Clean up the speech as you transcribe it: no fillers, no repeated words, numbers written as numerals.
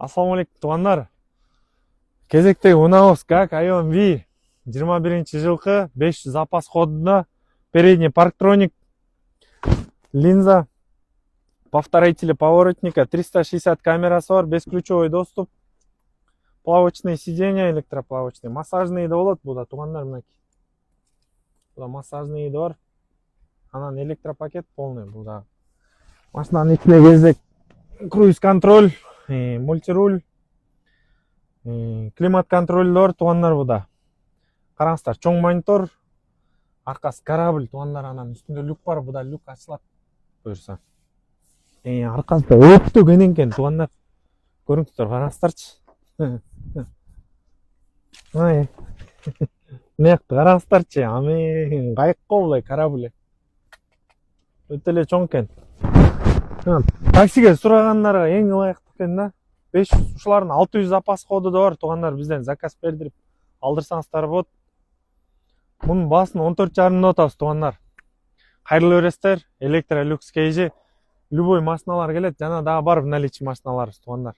Assalamu alaikum туғандар. Кезектегі Unaos как Ion V 21 жылқы 500 запас ходында, передний парктроник, линза, повторители поворотника, 360 камерасы бар, бесключевой доступ, плавочные сиденья, электроплавочные, массажные да болады бұда туғандар. Мінекей бұда массажные да бар, анан электропакет полный бұда. Машинаның içine кездек круиз контроль, мультируль, климат контроль бар туғандар бұда. Қараңыздар, чоң монитор, арқасы корабль туғандар, анан үстінде люк бар, бұда люк ашылады бұйырса. Арқасында өпті кененкен туғандар. Көріңіздер, қараңыздарчы. Меқты қараңыздарчы, амин, қайық қолай корабль. Өтеле чоң кен. Таксиге сұрағандарға ең лайықты кен да. 500 ушылардың 600 запас ходы да бар туғандар, бізден заказ бердіріп алдырсаңыздар болады. Бұның басын 14,5 отабыз туғандар. Қайырлы өрестер, электролюкс кейжі, любой машиналар келет, жана дағы бар в наличии машиналарыз туғандар.